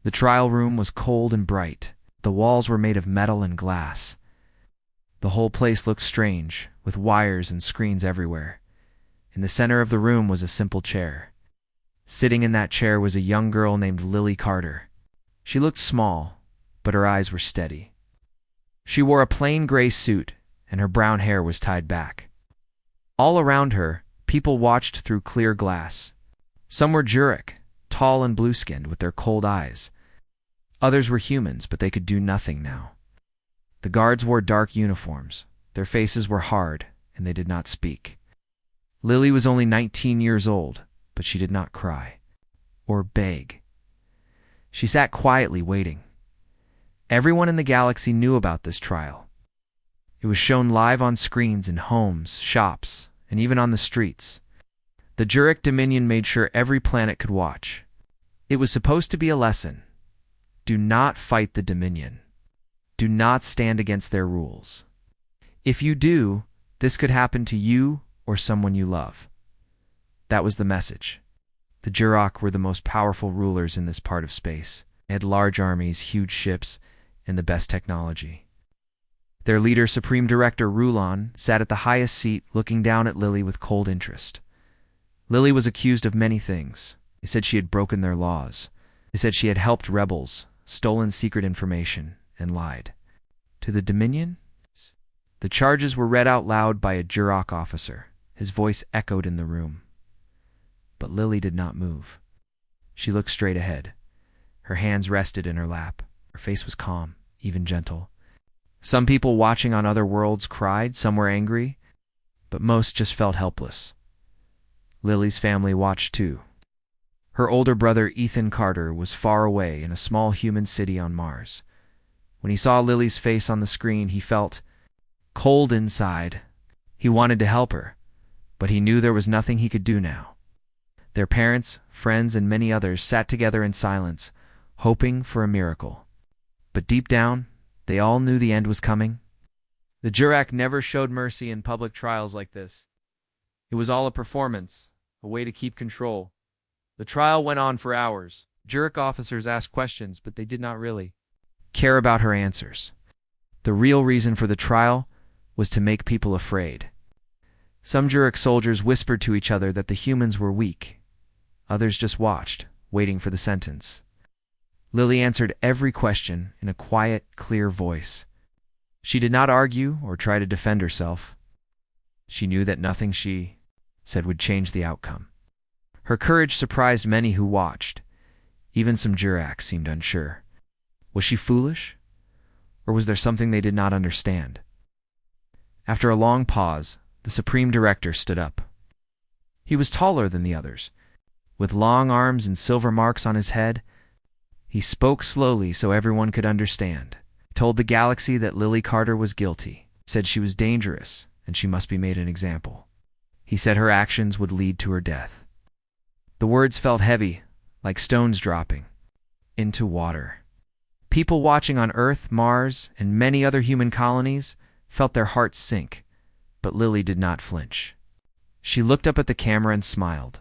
The trial room was cold and bright. The walls were made of metal and glass. The whole place looked strange, with wires and screens everywhere. In the center of the room was a simple chair. Sitting in that chair was a young girl named Lily Carter. She looked small, but her eyes were steady. She wore a plain gray suit, and her brown hair was tied back. All around her, people watched through clear glass. Some were Jurek, tall and blue-skinned with their cold eyes. Others were humans, but they could do nothing now. The guards wore dark uniforms. Their faces were hard, and they did not speak. Lily was only 19 years old, but she did not cry or beg. She sat quietly waiting. Everyone in the galaxy knew about this trial. It was shown live on screens in homes, shops, and even on the streets. The Jurek Dominion made sure every planet could watch. It was supposed to be a lesson. Do not fight the Dominion. Do not stand against their rules. If you do, this could happen to you or someone you love. That was the message. The Jurok were the most powerful rulers in this part of space. They had large armies, huge ships, and the best technology. Their leader, Supreme Director Rulon, sat at the highest seat looking down at Lily with cold interest. Lily was accused of many things. They said she had broken their laws. They said she had helped rebels, stolen secret information, and lied. To the Dominion? The charges were read out loud by a Jurok officer. His voice echoed in the room. But Lily did not move. She looked straight ahead. Her hands rested in her lap. Her face was calm, even gentle. Some people watching on other worlds cried, some were angry, but most just felt helpless. Lily's family watched too. Her older brother, Ethan Carter, was far away in a small human city on Mars. When he saw Lily's face on the screen, he felt cold inside. He wanted to help her, but he knew there was nothing he could do now. Their parents, friends, and many others sat together in silence, hoping for a miracle. But deep down, they all knew the end was coming. The Jurok never showed mercy in public trials like this. It was all a performance, a way to keep control. The trial went on for hours. Jurok officers asked questions, but they did not really care about her answers. The real reason for the trial was to make people afraid. Some Jurok soldiers whispered to each other that the humans were weak. Others just watched, waiting for the sentence. Lily answered every question in a quiet, clear voice. She did not argue or try to defend herself. She knew that nothing she said would change the outcome. Her courage surprised many who watched. Even some Jurok seemed unsure. Was she foolish? Or was there something they did not understand? After a long pause, the Supreme Director stood up. He was taller than the others. With long arms and silver marks on his head, he spoke slowly so everyone could understand. He told the galaxy that Lily Carter was guilty, said she was dangerous and she must be made an example. He said her actions would lead to her death. The words felt heavy, like stones dropping into water. People watching on Earth, Mars, and many other human colonies felt their hearts sink, but Lily did not flinch. She looked up at the camera and smiled,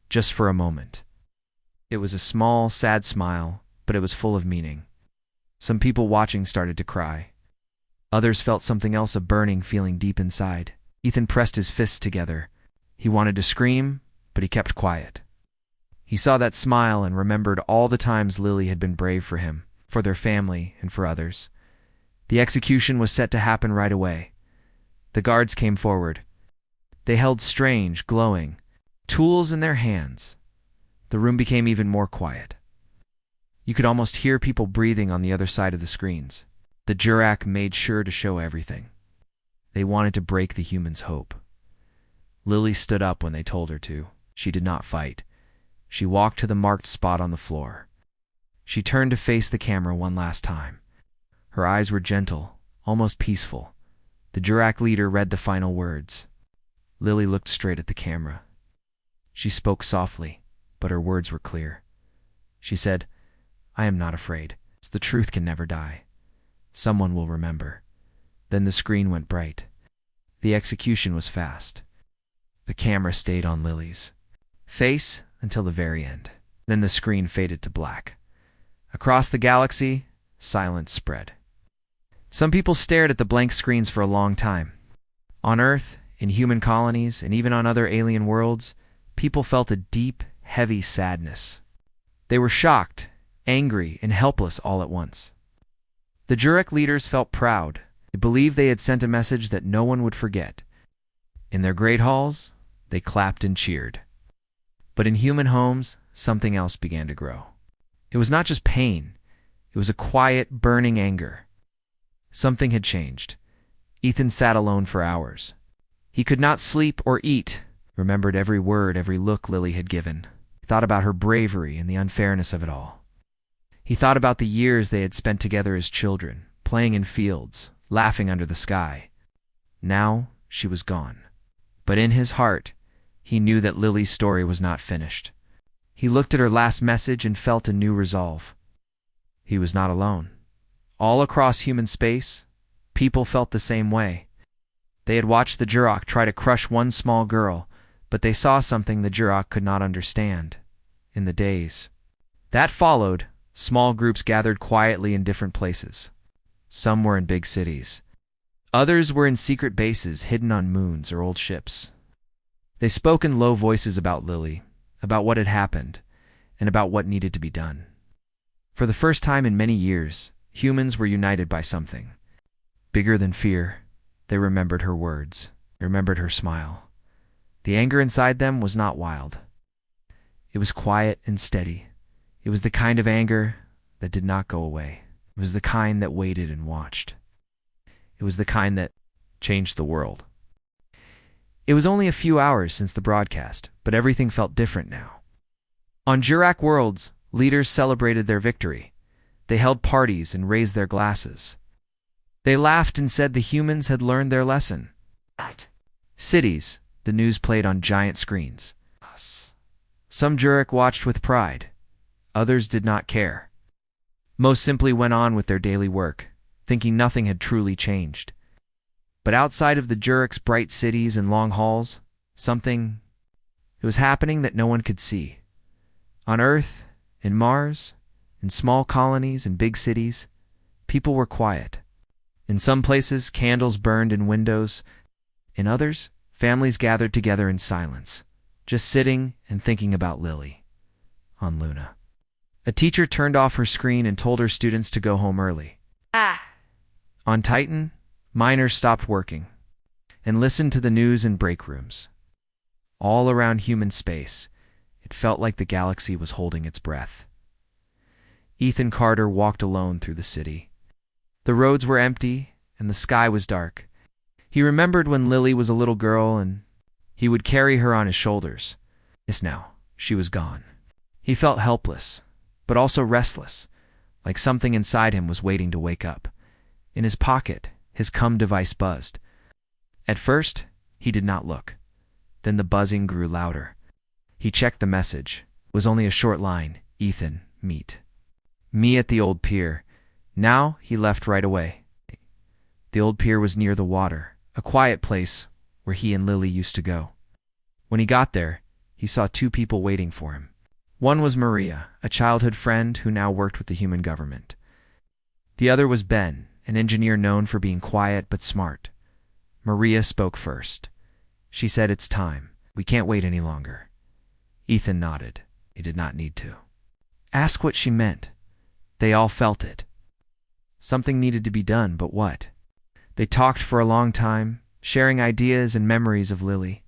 just for a moment. It was a small, sad smile, but it was full of meaning. Some people watching started to cry. Others felt something else, a burning feeling deep inside. Ethan pressed his fists together. He wanted to scream, but he kept quiet. He saw that smile and remembered all the times Lily had been brave for him, for their family, and for others. The execution was set to happen right away. The guards came forward. They held strange, glowing tools in their hands. The room became even more quiet. You could almost hear people breathing on the other side of the screens. The Jurok made sure to show everything. They wanted to break the humans' hope. Lily stood up when they told her to. She did not fight. She walked to the marked spot on the floor. She turned to face the camera one last time. Her eyes were gentle, almost peaceful. The Jurok leader read the final words. Lily looked straight at the camera. She spoke softly, but her words were clear. She said, "I am not afraid. The truth can never die. Someone will remember." Then the screen went bright. The execution was fast. The camera stayed on Lily's face until the very end. Then the screen faded to black. Across the galaxy, silence spread. Some people stared at the blank screens for a long time. On Earth, in human colonies, and even on other alien worlds, people felt a deep, heavy sadness. They were shocked, angry, and helpless all at once. The Jurek leaders felt proud. They believed they had sent a message that no one would forget. In their great halls, they clapped and cheered. But in human homes, something else began to grow. It was not just pain. It was a quiet, burning anger. Something had changed. Ethan sat alone for hours. He could not sleep or eat, remembered every word, every look Lily had given. He thought about her bravery and the unfairness of it all. He thought about the years they had spent together as children, playing in fields, laughing under the sky. Now she was gone. But in his heart, he knew that Lily's story was not finished. He looked at her last message and felt a new resolve. He was not alone. All across human space, people felt the same way. They had watched the Jurok try to crush one small girl, but they saw something the Jurok could not understand. In the days that followed, small groups gathered quietly in different places. Some were in big cities. Others were in secret bases hidden on moons or old ships. They spoke in low voices about Lily, about what had happened, and about what needed to be done. For the first time in many years, humans were united by something. Bigger than fear, they remembered her words, they remembered her smile. The anger inside them was not wild. It was quiet and steady. It was the kind of anger that did not go away. It was the kind that waited and watched. It was the kind that changed the world. It was only a few hours since the broadcast, but everything felt different now. On Jurak worlds, leaders celebrated their victory. They held parties and raised their glasses. They laughed and said the humans had learned their lesson. Cities, the news played on giant screens. Some Jurek watched with pride. Others did not care. Most simply went on with their daily work, thinking nothing had truly changed. But outside of the Jurek's bright cities and long halls, something was happening that no one could see. On Earth, in Mars, in small colonies and big cities, people were quiet. In some places, candles burned in windows. In others, families gathered together in silence, just sitting and thinking about Lily. On Luna, a teacher turned off her screen and told her students to go home early. On Titan, miners stopped working and listened to the news in break rooms. All around human space, it felt like the galaxy was holding its breath. Ethan Carter walked alone through the city. The roads were empty and the sky was dark. He remembered when Lily was a little girl and he would carry her on his shoulders. Yes, now, she was gone. He felt helpless, but also restless, like something inside him was waiting to wake up. In his pocket, his cum device buzzed. At first, he did not look. Then the buzzing grew louder. He checked the message. It was only a short line. Ethan, meet me at the old pier. Now he left right away. The old pier was near the water, a quiet place where he and Lily used to go. When he got there, he saw two people waiting for him. One was Maria, a childhood friend who now worked with the human government. The other was Ben, an engineer known for being quiet but smart. Maria spoke first. She said, "It's time. We can't wait any longer." Ethan nodded. He did not need to ask what she meant. They all felt it. Something needed to be done, but what? They talked for a long time, sharing ideas and memories of Lily.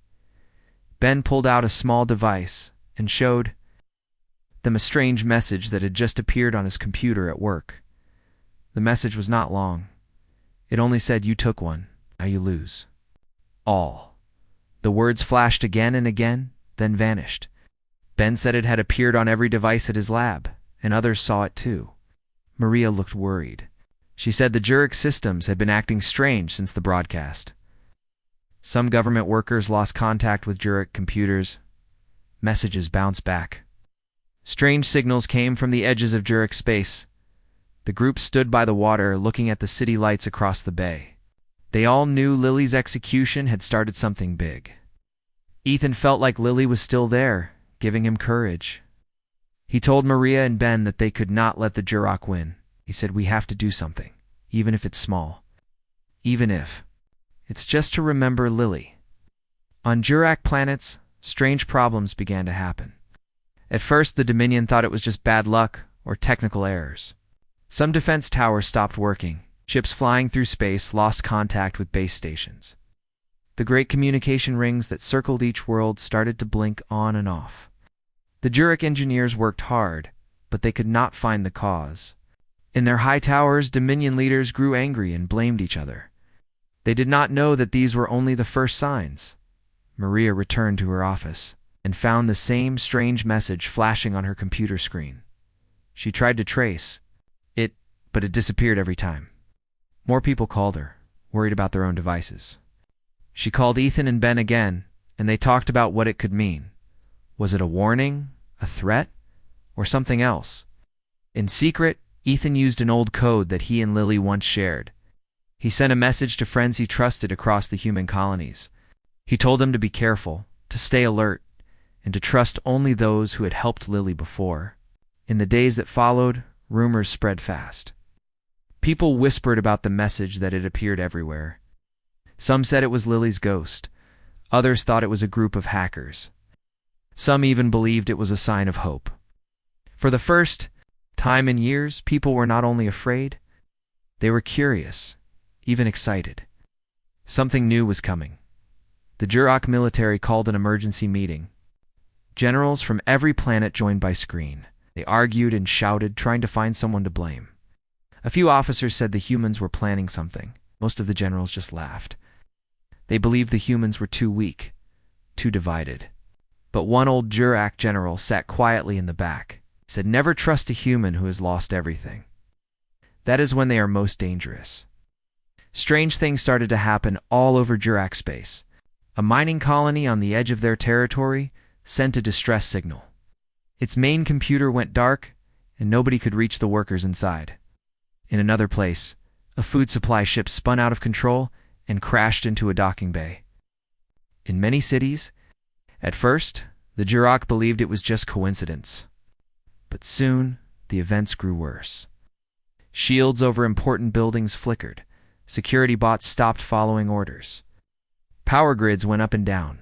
Ben pulled out a small device and showed them a strange message that had just appeared on his computer at work. The message was not long. It only said, "You took one, now you lose." All. The words flashed again and again, then vanished. Ben said it had appeared on every device at his lab, and others saw it too. Maria looked worried. She said the Jurek systems had been acting strange since the broadcast. Some government workers lost contact with Jurek computers. Messages bounced back. Strange signals came from the edges of Jurek space. The group stood by the water, looking at the city lights across the bay. They all knew Lily's execution had started something big. Ethan felt like Lily was still there, giving him courage. He told Maria and Ben that they could not let the Jurok win. He said, "We have to do something, even if it's small. Even if it's just to remember Lily." On Jurok planets, strange problems began to happen. At first, the Dominion thought it was just bad luck or technical errors. Some defense towers stopped working. Ships flying through space lost contact with base stations. The great communication rings that circled each world started to blink on and off. The Jurok engineers worked hard, but they could not find the cause. In their high towers, Dominion leaders grew angry and blamed each other. They did not know that these were only the first signs. Maria returned to her office and found the same strange message flashing on her computer screen. She tried to trace it, but it disappeared every time. More people called her, worried about their own devices. She called Ethan and Ben again, and they talked about what it could mean. Was it a warning, a threat, or something else? In secret, Ethan used an old code that he and Lily once shared. He sent a message to friends he trusted across the human colonies. He told them to be careful, to stay alert, and to trust only those who had helped Lily before. In the days that followed, rumors spread fast. People whispered about the message that had appeared everywhere. Some said it was Lily's ghost. Others thought it was a group of hackers. Some even believed it was a sign of hope. For the first time in years, people were not only afraid, they were curious, even excited. Something new was coming. The Jurok military called an emergency meeting. Generals from every planet joined by screen. They argued and shouted, trying to find someone to blame. A few officers said the humans were planning something. Most of the generals just laughed. They believed the humans were too weak, too divided. But one old Jurok general sat quietly in the back, said, "Never trust a human who has lost everything. That is when they are most dangerous." Strange things started to happen all over Jurok space. A mining colony on the edge of their territory sent a distress signal. Its main computer went dark, and nobody could reach the workers inside. In another place, a food supply ship spun out of control and crashed into a docking bay. In many cities, at first, the Jurok believed it was just coincidence. But soon, the events grew worse. Shields over important buildings flickered. Security bots stopped following orders. Power grids went up and down.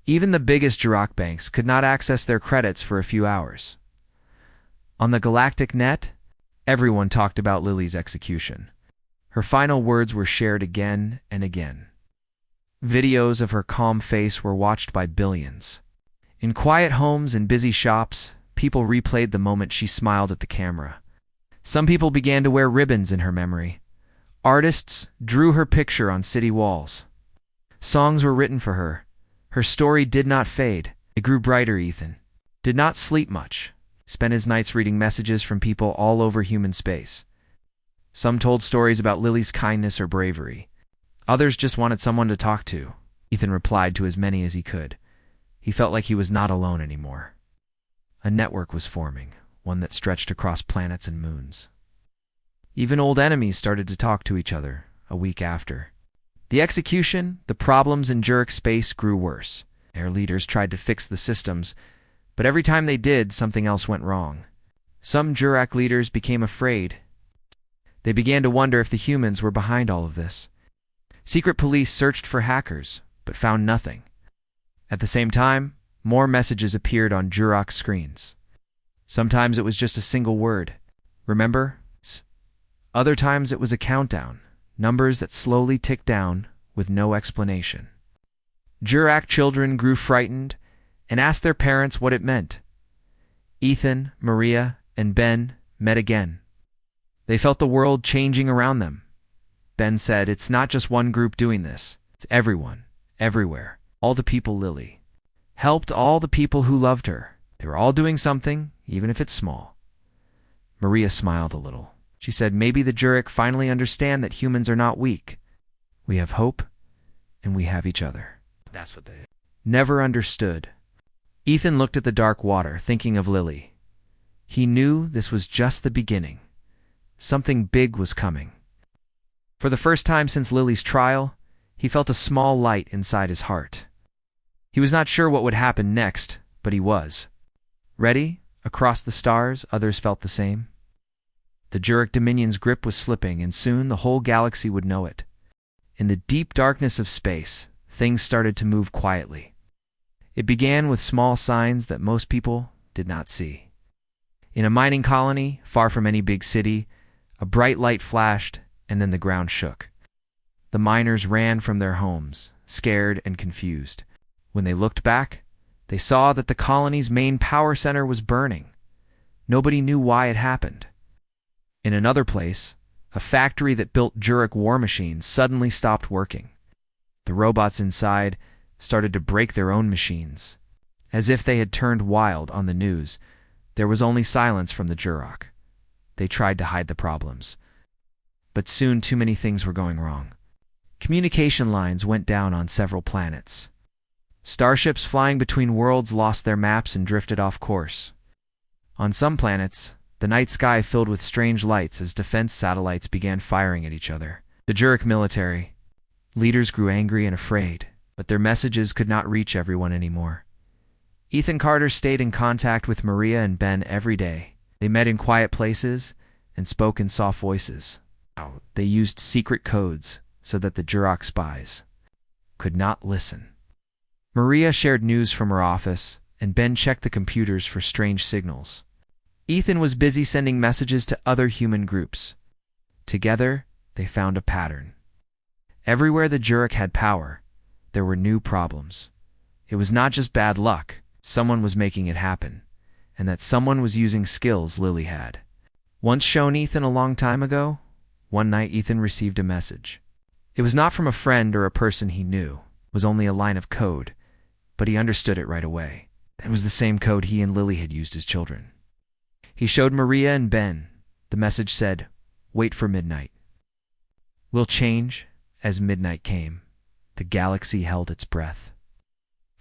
Even the biggest Jurok banks could not access their credits for a few hours. On the Galactic net, everyone talked about Lily's execution. Her final words were shared again and again. Videos of her calm face were watched by billions. In quiet homes and busy shops, people replayed the moment she smiled at the camera. Some people began to wear ribbons in her memory. Artists drew her picture on city walls. Songs were written for her. Her story did not fade. It grew brighter. Ethan did not sleep much. Spent his nights reading messages from people all over human space. Some told stories about Lily's kindness or bravery. Others just wanted someone to talk to. Ethan replied to as many as he could. He felt like he was not alone anymore. A network was forming, one that stretched across planets and moons. Even old enemies started to talk to each other a week after. The execution, the problems in Jurok space grew worse. Their leaders tried to fix the systems, but every time they did, something else went wrong. Some Jurok leaders became afraid. They began to wonder if the humans were behind all of this. Secret police searched for hackers, but found nothing. At the same time, more messages appeared on Jurok screens. Sometimes it was just a single word. Remember? Other times it was a countdown. Numbers that slowly ticked down with no explanation. Jurok children grew frightened and asked their parents what it meant. Ethan, Maria, and Ben met again. They felt the world changing around them. Ben said, "It's not just one group doing this. It's everyone, everywhere. All the people Lily helped, all the people who loved her. They were all doing something, even if it's small." Maria smiled a little. She said, "Maybe the Jurok finally understand that humans are not weak. We have hope, and we have each other." That's what they never understood. Ethan looked at the dark water, thinking of Lily. He knew this was just the beginning. Something big was coming. For the first time since Lily's trial, he felt a small light inside his heart. He was not sure what would happen next, but he was ready, Across the stars, others felt the same. The Jurek Dominion's grip was slipping, and soon the whole galaxy would know it. In the deep darkness of space, things started to move quietly. It began with small signs that most people did not see. In a mining colony, far from any big city, a bright light flashed, and then the ground shook. The miners ran from their homes, scared and confused. When they looked back, they saw that the colony's main power center was burning. Nobody knew why it happened. In another place, a factory that built Jurek war machines suddenly stopped working. The robots inside started to break their own machines. As if they had turned wild on the news, there was only silence from the Jurok. They tried to hide the problems. But soon too many things were going wrong. Communication lines went down on several planets. Starships flying between worlds lost their maps and drifted off course. On some planets, the night sky filled with strange lights as defense satellites began firing at each other. The Jurek military leaders grew angry and afraid, but their messages could not reach everyone anymore. Ethan Carter stayed in contact with Maria and Ben every day. They met in quiet places and spoke in soft voices. They used secret codes so that the Jurok spies could not listen. Maria shared news from her office, and Ben checked the computers for strange signals. Ethan was busy sending messages to other human groups. Together, they found a pattern. Everywhere the Jurek had power, there were new problems. It was not just bad luck, someone was making it happen, and that someone was using skills Lily had. Once shown Ethan a long time ago, one night Ethan received a message. It was not from a friend or a person he knew. It was only a line of code, but he understood it right away. It was the same code he and Lily had used as children. He showed Maria and Ben. The message said, "Wait for midnight." "We'll change." As midnight came, the galaxy held its breath.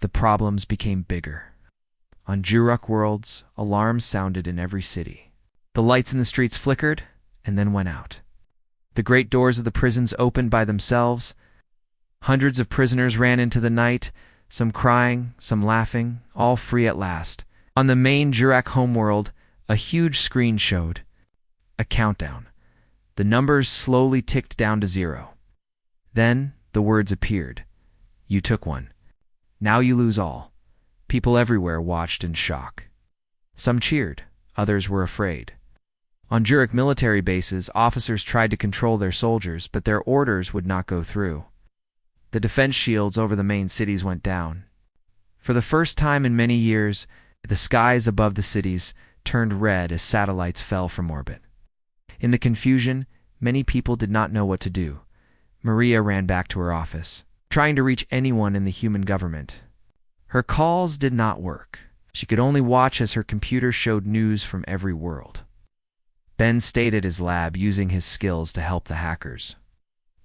The problems became bigger. On Jurok worlds, alarms sounded in every city. The lights in the streets flickered and then went out. The great doors of the prisons opened by themselves. Hundreds of prisoners ran into the night, some crying, some laughing, all free at last. On the main Jurek homeworld, a huge screen showed a countdown. The numbers slowly ticked down to 0. Then the words appeared. "You took one. Now you lose all." People everywhere watched in shock. Some cheered, others were afraid. On Jurek military bases, officers tried to control their soldiers, but their orders would not go through. The defense shields over the main cities went down. For the first time in many years, the skies above the cities turned red as satellites fell from orbit. In the confusion, many people did not know what to do. Maria ran back to her office, trying to reach anyone in the human government. Her calls did not work. She could only watch as her computer showed news from every world. Ben stayed at his lab using his skills to help the hackers.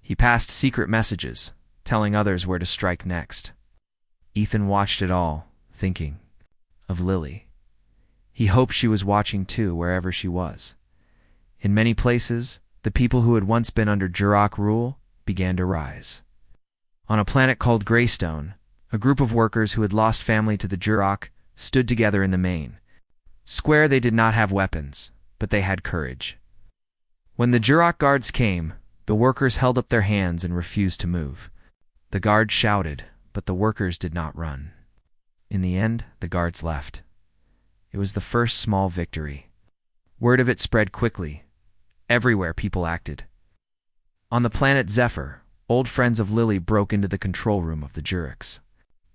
He passed secret messages, telling others where to strike next. Ethan watched it all, thinking of Lily. He hoped she was watching too, wherever she was. In many places, the people who had once been under Jurok rule began to rise. On a planet called Greystone, a group of workers who had lost family to the Jurok stood together in the main square. They did not have weapons, but they had courage. When the Jurok guards came, the workers held up their hands and refused to move. The guards shouted, but the workers did not run. In the end, the guards left. It was the first small victory. Word of it spread quickly. Everywhere people acted. On the planet Zephyr, old friends of Lily broke into the control room of the Jurek's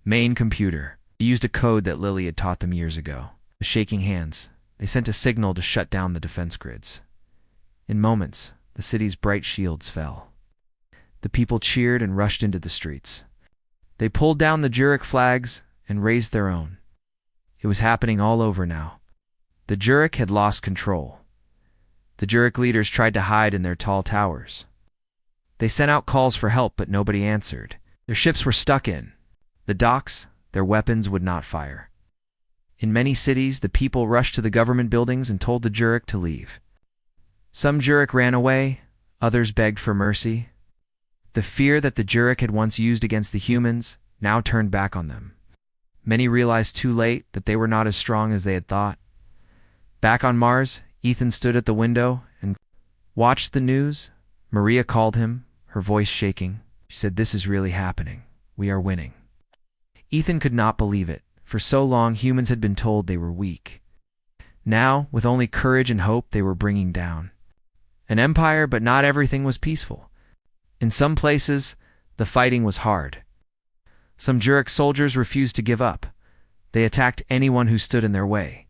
main computer. They used a code that Lily had taught them years ago. With shaking hands, they sent a signal to shut down the defense grids. In moments, the city's bright shields fell. The people cheered and rushed into the streets. They pulled down the Jurek flags and raised their own. It was happening all over now. The Jurek had lost control. The Jurek leaders tried to hide in their tall towers. They sent out calls for help, but nobody answered. Their ships were stuck in the docks. Their weapons would not fire. In many cities, the people rushed to the government buildings and told the Jurek to leave. Some Jurek ran away, others begged for mercy. The fear that the Jurek had once used against the humans now turned back on them. Many realized too late that they were not as strong as they had thought. Back on Mars, Ethan stood at the window and watched the news. Maria called him, her voice shaking. She said, "This is really happening. We are winning." Ethan could not believe it. For so long, humans had been told they were weak. Now, with only courage and hope, they were bringing down an empire, but not everything was peaceful. In some places, the fighting was hard. Some Jurek soldiers refused to give up. They attacked anyone who stood in their way.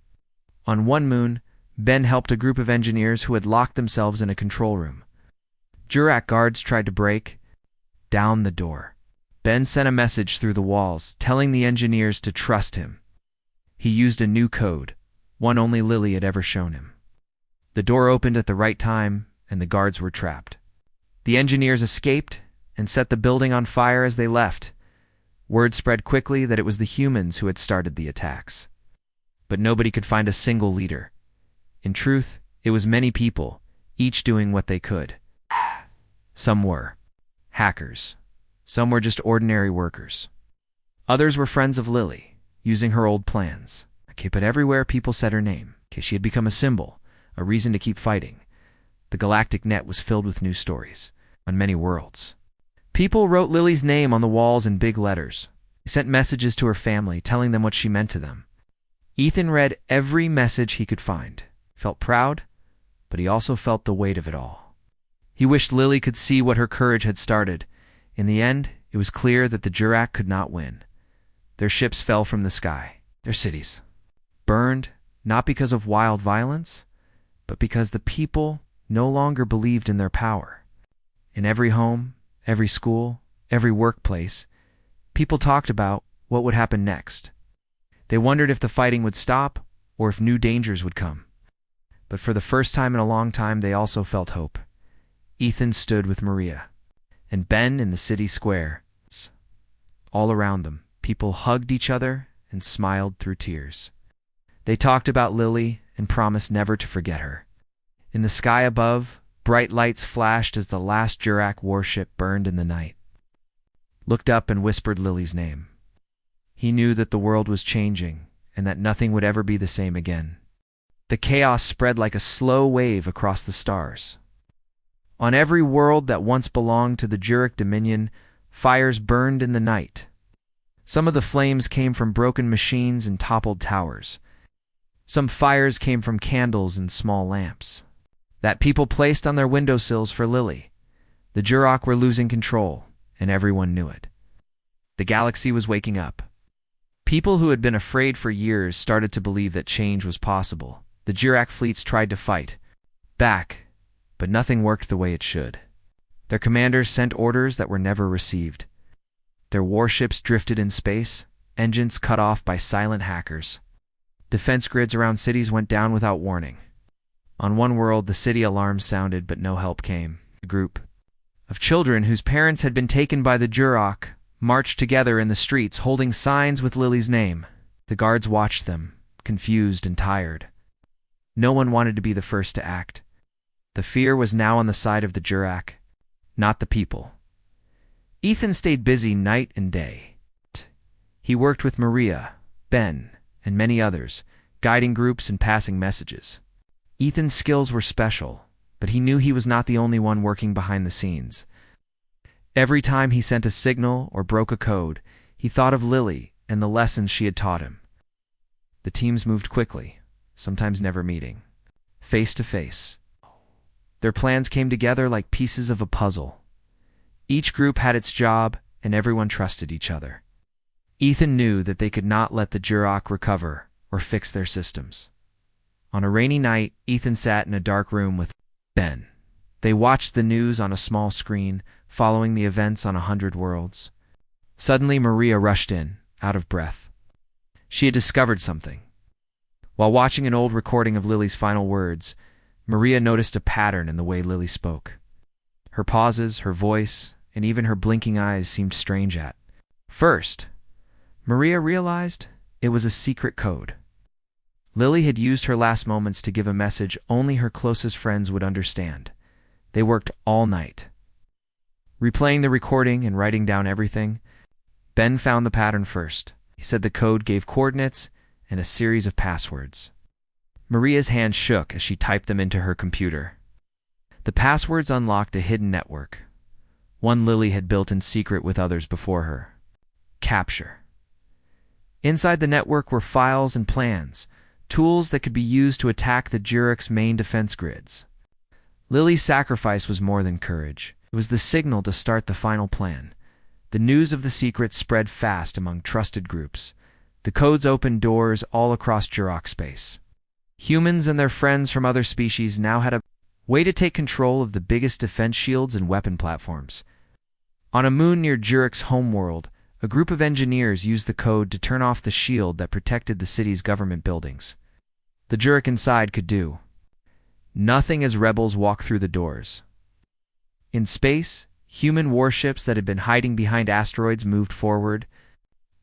On one moon, Ben helped a group of engineers who had locked themselves in a control room. Jurek guards tried to break down the door. Ben sent a message through the walls, telling the engineers to trust him. He used a new code, one only Lily had ever shown him. The door opened at the right time, and the guards were trapped. The engineers escaped and set the building on fire as they left. Word spread quickly that it was the humans who had started the attacks. But nobody could find a single leader. In truth, it was many people, each doing what they could. Some were hackers. Some were just ordinary workers. Others were friends of Lily, using her old plans. Okay, but everywhere people said her name. Okay, she had become a symbol, a reason to keep fighting. The Galactic net was filled with new stories, on many worlds. People wrote Lily's name on the walls in big letters. He sent messages to her family, telling them what she meant to them. Ethan read every message he could find, felt proud, but he also felt the weight of it all. He wished Lily could see what her courage had started. In the end, it was clear that the Jurek could not win. Their ships fell from the sky. Their cities burned, not because of wild violence, but because the people no longer believed in their power. In every home, every school, every workplace, people talked about what would happen next. They wondered if the fighting would stop or if new dangers would come. But for the first time in a long time, they also felt hope. Ethan stood with Maria and Ben in the city square. All around them, people hugged each other and smiled through tears. They talked about Lily and promised never to forget her. In the sky above, bright lights flashed as the last Jurek warship burned in the night. Looked up and whispered Lily's name. He knew that the world was changing and that nothing would ever be the same again. The chaos spread like a slow wave across the stars. On every world that once belonged to the Jurek Dominion, fires burned in the night. Some of the flames came from broken machines and toppled towers. Some fires came from candles and small lamps that people placed on their windowsills for Lily. The Jurek were losing control, and everyone knew it. The galaxy was waking up. People who had been afraid for years started to believe that change was possible. The Jurek fleets tried to fight back, but nothing worked the way it should. Their commanders sent orders that were never received. Their warships drifted in space, engines cut off by silent hackers. Defense grids around cities went down without warning. On one world, the city alarms sounded, but no help came. A group of children whose parents had been taken by the Jurek marched together in the streets, holding signs with Lily's name. The guards watched them, confused and tired. No one wanted to be the first to act. The fear was now on the side of the Jurek, not the people. Ethan stayed busy night and day. He worked with Maria, Ben, and many others, guiding groups and passing messages. Ethan's skills were special, but he knew he was not the only one working behind the scenes. Every time he sent a signal or broke a code, he thought of Lily and the lessons she had taught him. The teams moved quickly, sometimes never meeting, face to face. Their plans came together like pieces of a puzzle. Each group had its job, and everyone trusted each other. Ethan knew that they could not let the Jurek recover or fix their systems. On a rainy night, Ethan sat in a dark room with Ben. They watched the news on a small screen, following the events on 100 worlds. Suddenly, Maria rushed in, out of breath. She had discovered something. While watching an old recording of Lily's final words, Maria noticed a pattern in the way Lily spoke. Her pauses, her voice, and even her blinking eyes seemed strange at first. Maria realized it was a secret code. Lily had used her last moments to give a message only her closest friends would understand. They worked all night, replaying the recording and writing down everything. Ben found the pattern first. He said the code gave coordinates and a series of passwords. Maria's hand shook as she typed them into her computer. The passwords unlocked a hidden network. One Lily had built in secret with others before her. Capture. Inside the network were files and plans, tools that could be used to attack the Jurok's main defense grids. Lily's sacrifice was more than courage. It was the signal to start the final plan. The news of the secret spread fast among trusted groups. The codes opened doors all across Jurok space. Humans and their friends from other species now had a way to take control of the biggest defense shields and weapon platforms. On a moon near Jurok's homeworld, a group of engineers used the code to turn off the shield that protected the city's government buildings. The Jurok inside could do nothing as rebels walked through the doors. In space, human warships that had been hiding behind asteroids moved forward,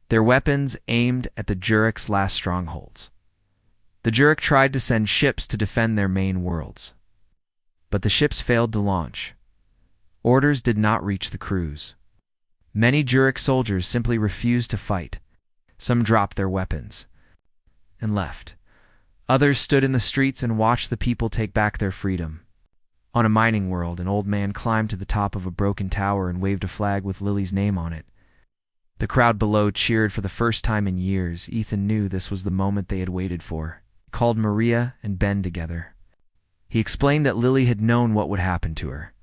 their weapons aimed at the Jurok's last strongholds. The Jurok tried to send ships to defend their main worlds, but the ships failed to launch. Orders did not reach the crews. Many Jurok soldiers simply refused to fight. Some dropped their weapons and left. Others stood in the streets and watched the people take back their freedom. On a mining world, an old man climbed to the top of a broken tower and waved a flag with Lily's name on it. The crowd below cheered for the first time in years. Ethan knew this was the moment they had waited for. He called Maria and Ben together. He explained that Lily had known what would happen to her.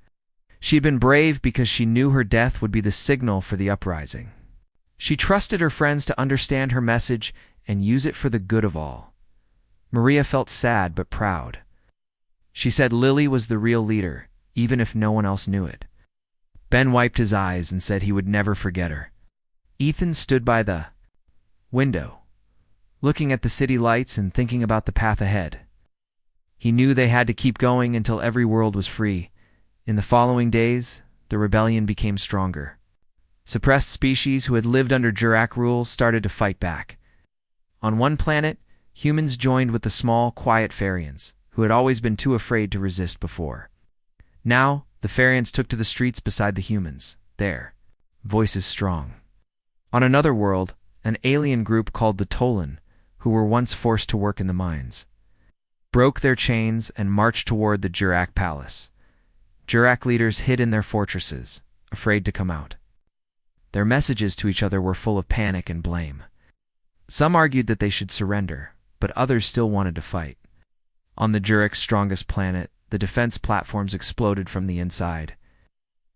She had been brave because she knew her death would be the signal for the uprising. She trusted her friends to understand her message and use it for the good of all. Maria felt sad but proud. She said Lily was the real leader, even if no one else knew it. Ben wiped his eyes and said he would never forget her. Ethan stood by the window, looking at the city lights and thinking about the path ahead. He knew they had to keep going until every world was free. In the following days, the rebellion became stronger. Suppressed species who had lived under Jurok rule started to fight back. On one planet, humans joined with the small, quiet Farians, who had always been too afraid to resist before. Now, the Farians took to the streets beside the humans, their voices strong. On another world, an alien group called the Tolan, who were once forced to work in the mines, broke their chains and marched toward the Jurok palace. Jurok leaders hid in their fortresses, afraid to come out. Their messages to each other were full of panic and blame. Some argued that they should surrender, but others still wanted to fight. On the Jurok's strongest planet, the defense platforms exploded from the inside.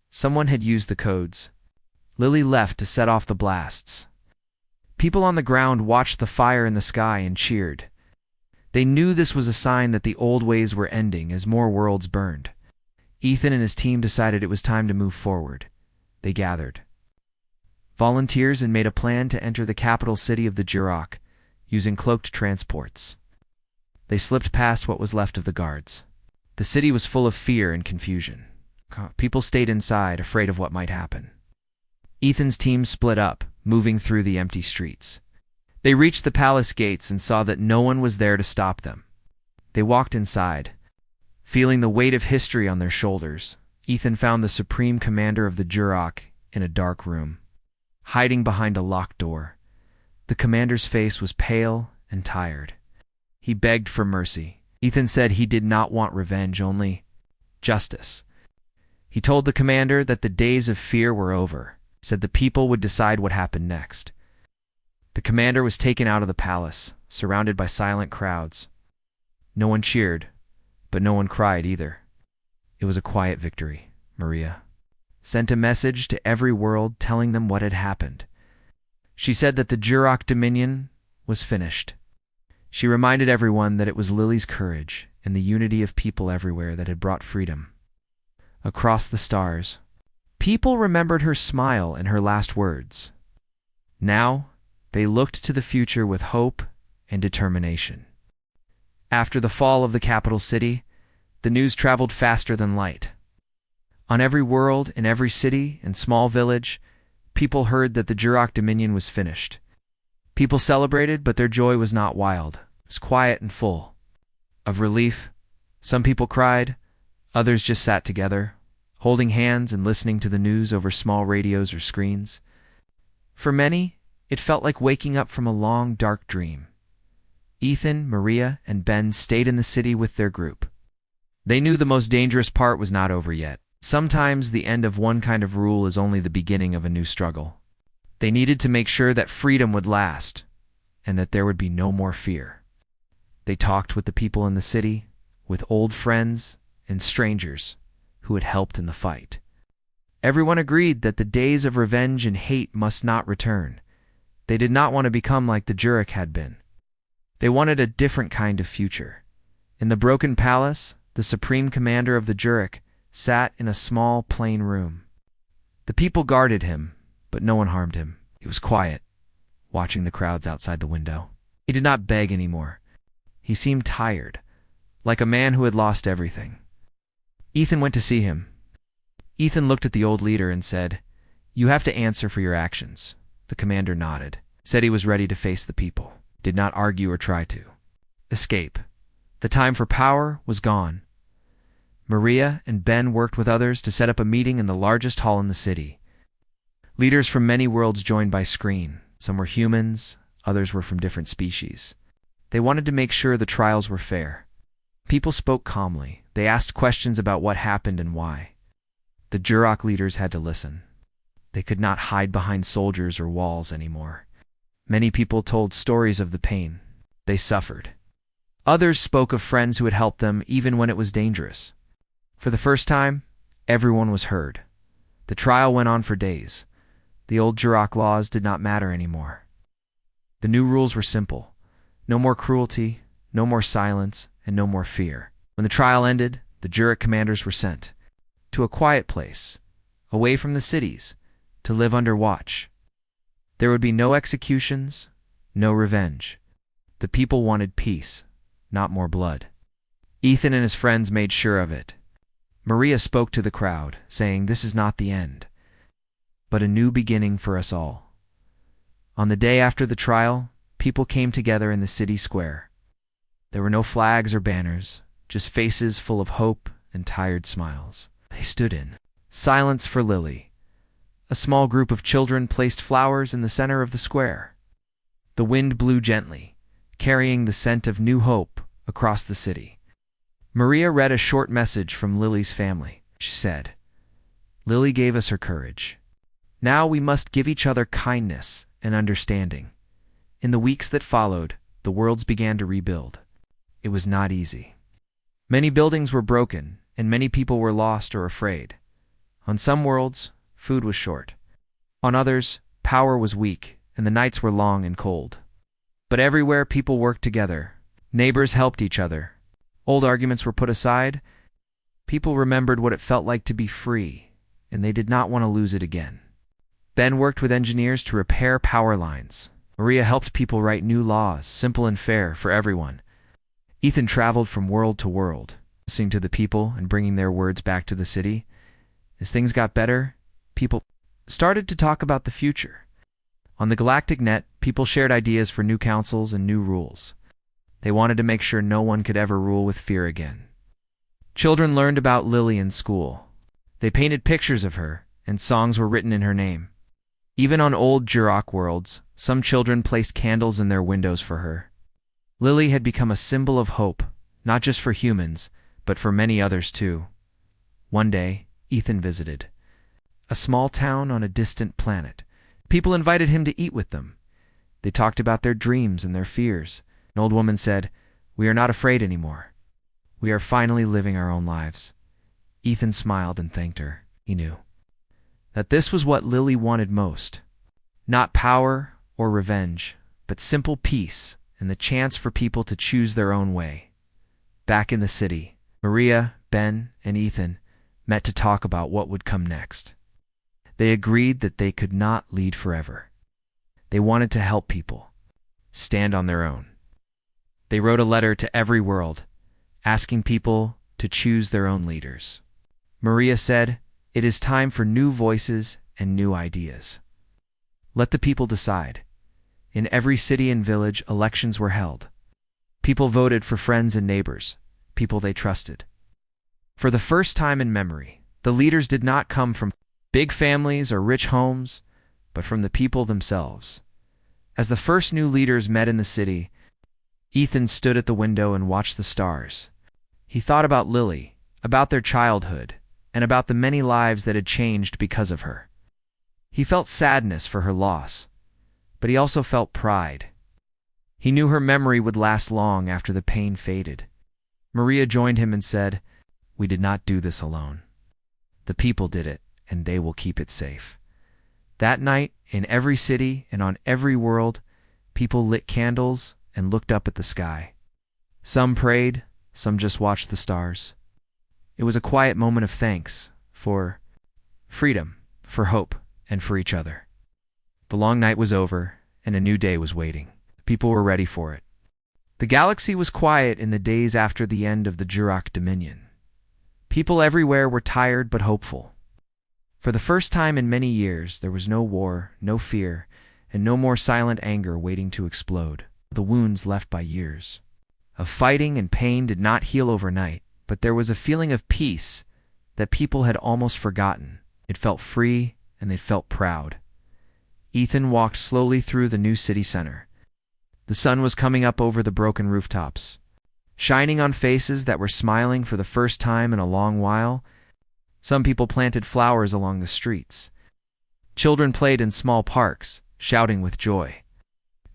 Someone had used the codes. Lily left to set off the blasts. People on the ground watched the fire in the sky and cheered. They knew this was a sign that the old ways were ending as more worlds burned. Ethan and his team decided it was time to move forward. They gathered volunteers and made a plan to enter the capital city of the Jurok, using cloaked transports. They slipped past what was left of the guards. The city was full of fear and confusion. People stayed inside, afraid of what might happen. Ethan's team split up, moving through the empty streets. They reached the palace gates and saw that no one was there to stop them. They walked inside, feeling the weight of history on their shoulders. Ethan found the supreme commander of the Jurok in a dark room, hiding behind a locked door. The commander's face was pale and tired. He begged for mercy. Ethan said he did not want revenge, only justice. He told the commander that the days of fear were over, said the people would decide what happened next. The commander was taken out of the palace, surrounded by silent crowds. No one cheered, but no one cried either. It was a quiet victory. Maria sent a message to every world telling them what had happened. She said that the Jurok Dominion was finished. She reminded everyone that it was Lily's courage and the unity of people everywhere that had brought freedom. Across the stars, people remembered her smile and her last words. Now, they looked to the future with hope and determination. After the fall of the capital city, the news traveled faster than light. On every world, in every city and small village, people heard that the Jurok Dominion was finished. People celebrated, but their joy was not wild. It was quiet and full of relief. Some people cried, others just sat together, holding hands and listening to the news over small radios or screens. For many, it felt like waking up from a long, dark dream. Ethan, Maria, and Ben stayed in the city with their group. They knew the most dangerous part was not over yet. Sometimes the end of one kind of rule is only the beginning of a new struggle. They needed to make sure that freedom would last, and that there would be no more fear. They talked with the people in the city, with old friends and strangers who had helped in the fight. Everyone agreed that the days of revenge and hate must not return. They did not want to become like the Jurek had been. They wanted a different kind of future. In the broken palace, the supreme commander of the Jurek sat in a small, plain room. The people guarded him, but no one harmed him. He was quiet, watching the crowds outside the window. He did not beg anymore. He seemed tired, like a man who had lost everything. Ethan went to see him. Ethan looked at the old leader and said, "You have to answer for your actions." The commander nodded, said he was ready to face the people, did not argue or try to escape. The time for power was gone. Maria and Ben worked with others to set up a meeting in the largest hall in the city. Leaders from many worlds joined by screen. Some were humans, others were from different species. They wanted to make sure the trials were fair. People spoke calmly. They asked questions about what happened and why. The Jurok leaders had to listen. They could not hide behind soldiers or walls anymore. Many people told stories of the pain they suffered. Others spoke of friends who had helped them even when it was dangerous. For the first time, everyone was heard. The trial went on for days. The old Jurok laws did not matter anymore. The new rules were simple. No more cruelty, no more silence, and no more fear. When the trial ended, the Jurek commanders were sent to a quiet place, away from the cities, to live under watch. There would be no executions, no revenge. The people wanted peace, not more blood. Ethan and his friends made sure of it. Maria spoke to the crowd, saying, "This is not the end, but a new beginning for us all." On the day after the trial, people came together in the city square. There were no flags or banners, just faces full of hope and tired smiles. They stood in silence for Lily. A small group of children placed flowers in the center of the square. The wind blew gently, carrying the scent of new hope across the city. Maria read a short message from Lily's family. She said, "Lily gave us her courage. Now we must give each other kindness and understanding." In the weeks that followed, the worlds began to rebuild. It was not easy. Many buildings were broken, and many people were lost or afraid. On some worlds, food was short. On others, power was weak, and the nights were long and cold. But everywhere people worked together. Neighbors helped each other. Old arguments were put aside. People remembered what it felt like to be free, and they did not want to lose it again. Ben worked with engineers to repair power lines. Maria helped people write new laws, simple and fair for everyone. Ethan traveled from world to world, listening to the people and bringing their words back to the city. As things got better, people started to talk about the future. On the Galactic net, people shared ideas for new councils and new rules. They wanted to make sure no one could ever rule with fear again. Children learned about Lily in school. They painted pictures of her, and songs were written in her name. Even on old Jurok worlds, some children placed candles in their windows for her. Lily had become a symbol of hope, not just for humans, but for many others too. One day, Ethan visited a small town on a distant planet. People invited him to eat with them. They talked about their dreams and their fears. An old woman said, "We are not afraid anymore. We are finally living our own lives." Ethan smiled and thanked her. He knew that this was what Lily wanted most. Not power or revenge, but simple peace and the chance for people to choose their own way. Back in the city, Maria, Ben, and Ethan met to talk about what would come next. They agreed that they could not lead forever. They wanted to help people stand on their own. They wrote a letter to every world, asking people to choose their own leaders. Maria said, "It is time for new voices and new ideas. Let the people decide." In every city and village, elections were held. People voted for friends and neighbors, people they trusted. For the first time in memory, the leaders did not come from big families or rich homes, but from the people themselves. As the first new leaders met in the city, Ethan stood at the window and watched the stars. He thought about Lily, about their childhood, and about the many lives that had changed because of her. He felt sadness for her loss, but he also felt pride. He knew her memory would last long after the pain faded. Maria joined him and said, "We did not do this alone. The people did it, and they will keep it safe." That night, in every city and on every world, people lit candles and looked up at the sky. Some prayed, some just watched the stars. It was a quiet moment of thanks for freedom, for hope, and for each other. The long night was over, and a new day was waiting. People were ready for it. The galaxy was quiet in the days after the end of the Jurok Dominion. People everywhere were tired but hopeful. For the first time in many years, there was no war, no fear, and no more silent anger waiting to explode. The wounds left by years of fighting and pain did not heal overnight, but there was a feeling of peace that people had almost forgotten. It felt free, and they felt proud. Ethan walked slowly through the new city center. The sun was coming up over the broken rooftops, shining on faces that were smiling for the first time in a long while. Some people planted flowers along the streets. Children played in small parks, shouting with joy.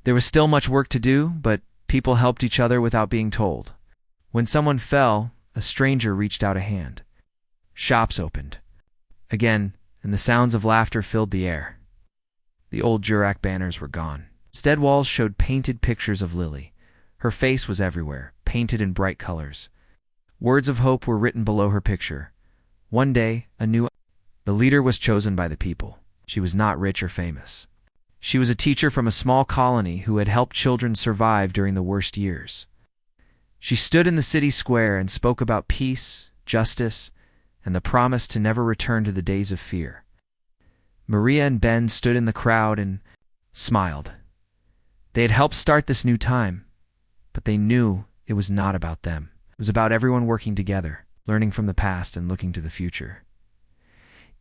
There was still much work to do, but people helped each other without being told. When someone fell, a stranger reached out a hand. Shops opened again, and the sounds of laughter filled the air. The old Jurok banners were gone. Instead, walls showed painted pictures of Lily. Her face was everywhere, painted in bright colors. Words of hope were written below her picture. One day, the leader was chosen by the people. She was not rich or famous. She was a teacher from a small colony who had helped children survive during the worst years. She stood in the city square and spoke about peace, justice, and the promise to never return to the days of fear. Maria and Ben stood in the crowd and smiled. They had helped start this new time, but they knew it was not about them. It was about everyone working together, learning from the past and looking to the future.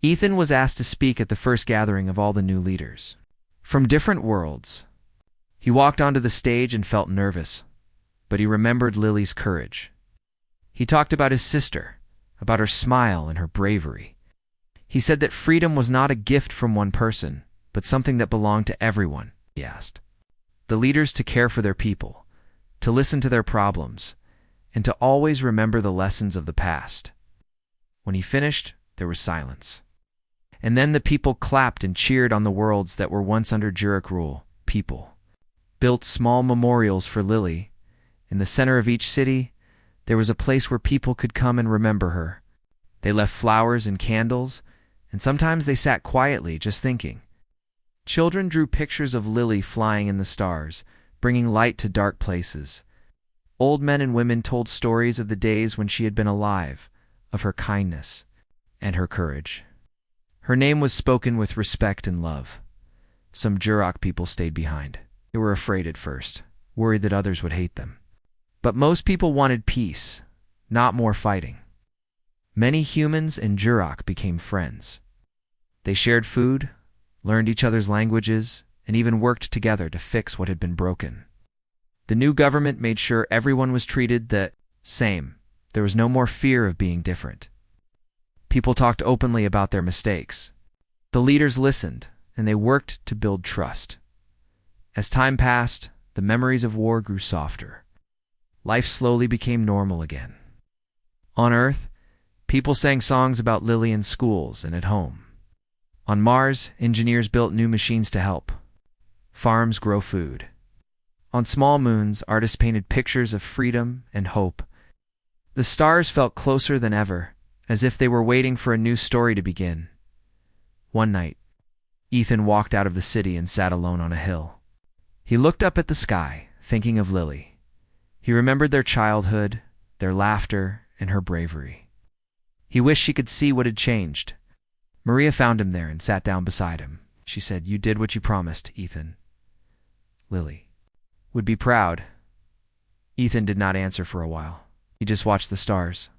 Ethan was asked to speak at the first gathering of all the new leaders from different worlds. He walked onto the stage and felt nervous, but he remembered Lily's courage. He talked about his sister, about her smile and her bravery. He said that freedom was not a gift from one person, but something that belonged to everyone. He asked the leaders to care for their people, to listen to their problems, and to always remember the lessons of the past. When he finished, there was silence. And then the people clapped and cheered on the worlds that were once under Jurok rule. People built small memorials for Lily. In the center of each city, there was a place where people could come and remember her. They left flowers and candles, and sometimes they sat quietly, just thinking. Children drew pictures of Lily flying in the stars, bringing light to dark places. Old men and women told stories of the days when she had been alive, of her kindness and her courage. Her name was spoken with respect and love. Some Jurok people stayed behind. They were afraid at first, worried that others would hate them. But most people wanted peace, not more fighting. Many humans and Jurok became friends. They shared food, learned each other's languages, and even worked together to fix what had been broken. The new government made sure everyone was treated the same. There was no more fear of being different. People talked openly about their mistakes. The leaders listened, and they worked to build trust. As time passed, the memories of war grew softer. Life slowly became normal again. On Earth, people sang songs about Lily in schools and at home. On Mars, engineers built new machines to help farms grow food. On small moons, artists painted pictures of freedom and hope. The stars felt closer than ever, as if they were waiting for a new story to begin. One night, Ethan walked out of the city and sat alone on a hill. He looked up at the sky, thinking of Lily. He remembered their childhood, their laughter, and her bravery. He wished she could see what had changed. Maria found him there and sat down beside him. She said, "You did what you promised, Ethan. Lily would be proud." Ethan did not answer for a while. He just watched the stars.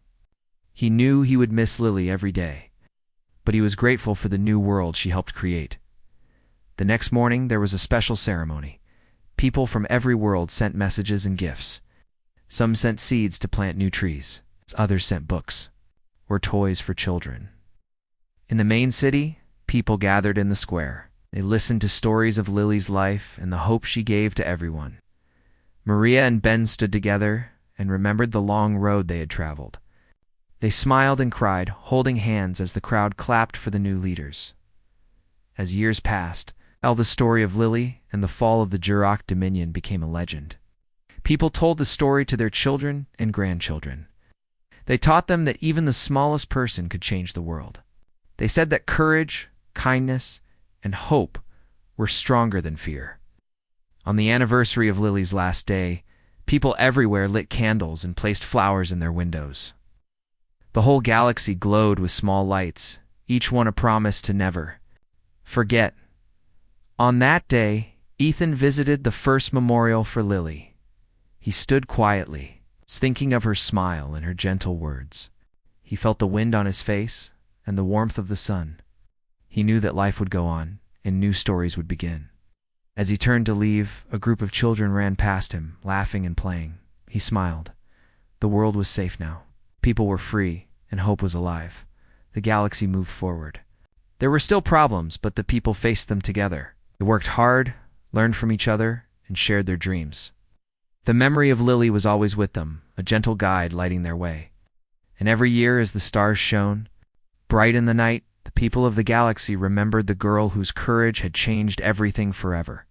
He knew he would miss Lily every day, but he was grateful for the new world she helped create. The next morning, there was a special ceremony. People from every world sent messages and gifts. Some sent seeds to plant new trees. Others sent books or toys for children. In the main city, people gathered in the square. They listened to stories of Lily's life and the hope she gave to everyone. Maria and Ben stood together and remembered the long road they had traveled. They smiled and cried, holding hands as the crowd clapped for the new leaders. As years passed, the story of Lily and the fall of the Jurok Dominion became a legend. People told the story to their children and grandchildren. They taught them that even the smallest person could change the world. They said that courage, kindness, and hope were stronger than fear. On the anniversary of Lily's last day, people everywhere lit candles and placed flowers in their windows. The whole galaxy glowed with small lights, each one a promise to never forget. On that day, Ethan visited the first memorial for Lily. He stood quietly, thinking of her smile and her gentle words. He felt the wind on his face and the warmth of the sun. He knew that life would go on and new stories would begin. As he turned to leave, a group of children ran past him, laughing and playing. He smiled. The world was safe now. People were free, and hope was alive. The galaxy moved forward. There were still problems, but the people faced them together. They worked hard, learned from each other, and shared their dreams. The memory of Lily was always with them, a gentle guide lighting their way. And every year as the stars shone, bright in the night, the people of the galaxy remembered the girl whose courage had changed everything forever.